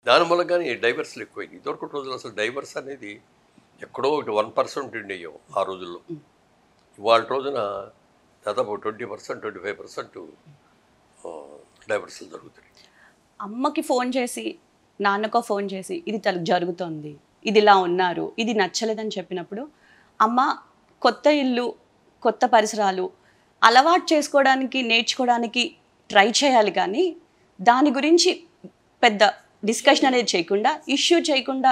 దాని మూలంగానే డైవర్స్లు ఎక్కువైంది. ఇదివరకు రోజులు అసలు డైవర్స్ అనేది ఎక్కడో ఒకటి 1% ఉండేయో ఆ రోజుల్లో. ఇవాళ రోజున దాదాపు 20%, 25% డైవర్స్లు జరుగుతున్నాయి. అమ్మకి ఫోన్ చేసి, నాన్నకో ఫోన్ చేసి ఇది జరుగుతోంది, ఇది ఇలా ఉన్నారు, ఇది నచ్చలేదని చెప్పినప్పుడు అమ్మ కొత్త ఇల్లు, కొత్త పరిసరాలు అలవాటు చేసుకోవడానికి, నేర్చుకోవడానికి ట్రై చేయాలి. కానీ దాని గురించి పెద్ద డిస్కషన్ అనేది చేయకుండా, ఇష్యూ చేయకుండా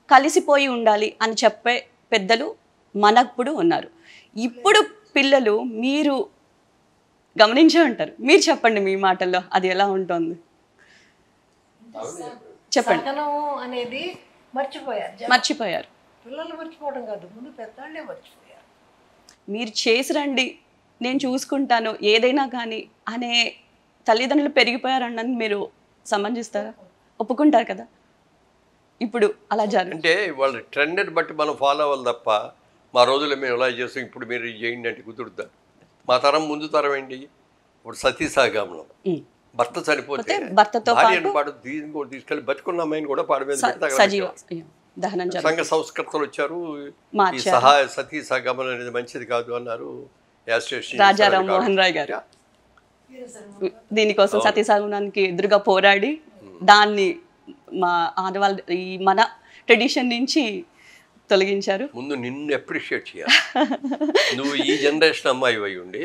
కలిసిపోయి ఉండాలి అని చెప్పే పెద్దలు మనప్పుడు ఉన్నారు. ఇప్పుడు పిల్లలు మీరు గమనించే ఉంటారు. మీరు చెప్పండి మీ మాటల్లో అది ఎలా ఉంటుంది చెప్పండి. అనేది మర్చిపోయారు. పిల్లలు మర్చిపోవడం కాదు, ముందు పెద్దవాళ్ళే మర్చిపోయారు. మీరు చేసి రండి, నేను చూసుకుంటాను ఏదైనా కానీ అనే తల్లిదండ్రులు పెరిగిపోయారన్నది మీరు సమంజిస్తారా? ఒప్పుకుంటారు కదా? ఇప్పుడు అలా అంటే వాళ్ళ ట్రెండ్ని బట్టి మనం ఫాలో అవ్వాలి తప్ప, మా రోజుల్లో మేము ఎలా చేస్తాం ఇప్పుడు మీరు చేయండి అంటే కుదురుద్దా? మా తరం ముందు తరం ఏంటి? ఇప్పుడు సతీ సహగమనం, భర్త చనిపోతే భర్తతో పాటు దీన్ని కూడా తీసుకెళ్ళి బతుకున్న అమ్మాయిని కూడా పాడు మీద సంఘ సంస్కర్తలు వచ్చారు. ఈ సతీ సహగమనం అనేది మంచిది కాదు అన్నారు. రాజా రామ్మోహన్ రాయ్ గారు దీనికోసం సతీ సహగమనానికి ఎదురుగా పోరాడి దాన్ని మా ఆడవాళ్ళ ఈ మన ట్రెడిషన్ నుంచి తొలగించారు. ముందు నిన్ను అప్రిషియేట్ చేయాలి. నువ్వు ఈ జనరేషన్ అమ్మాయి అయి ఉండి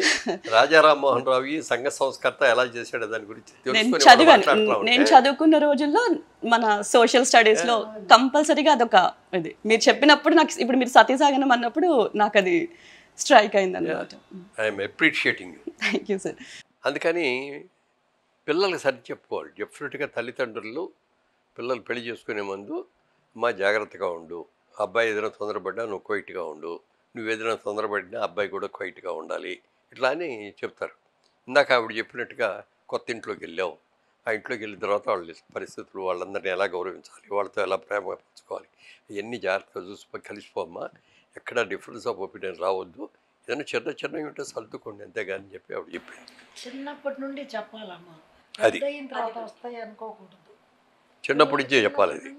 రాజా రామ్మోహన్ రావు సంఘ సంస్కర్త ఎలా చేశాడో దాని గురించి నేను చదువుకున్న రోజుల్లో మన సోషల్ స్టడీస్ లో కంపల్సరీగా అదొక ఇది మీరు చెప్పినప్పుడు నాకు ఇప్పుడు మీరు సతీ సహగమనం అన్నప్పుడు నాకు అది స్ట్రైక్ అయింది అన్నమాట. I'm appreciating you. Thank you sir. అందుకని పిల్లలకి సరి చెప్పుకోవాలి. డెఫినెట్గా తల్లిదండ్రులు పిల్లలు పెళ్లి చేసుకునే ముందు అమ్మ జాగ్రత్తగా ఉండు, అబ్బాయి ఏదైనా తొందరపడ్డా నువ్వు క్వైట్గా ఉండు, నువ్వు ఏదైనా తొందరపడినా అబ్బాయి కూడా క్వైట్గా ఉండాలి, ఇట్లా అని చెప్తారు. ఇందాక ఆవిడ చెప్పినట్టుగా కొత్త ఇంట్లోకి వెళ్ళావు, ఆ ఇంట్లోకి వెళ్ళిన తర్వాత వాళ్ళ పరిస్థితులు, వాళ్ళందరినీ ఎలా గౌరవించాలి, వాళ్ళతో ఎలా ప్రేమగా పంచుకోవాలి, ఇవన్నీ జాగ్రత్తగా చూసి కలిసిపోమ్మా, ఎక్కడ డిఫరెన్స్ ఆఫ్ ఒపీనియన్ రావద్దు, ఏదైనా చిన్నవి ఉంటే సర్దుకోండి అంతేగాని చెప్పి ఆవిడ చెప్పింది. చిన్నప్పటి నుండి చెప్పాలమ్మా, అది తర్వాత వస్తాయి అనుకోకూడదు, చిన్నప్పటి నుంచే చెప్పాలి అది.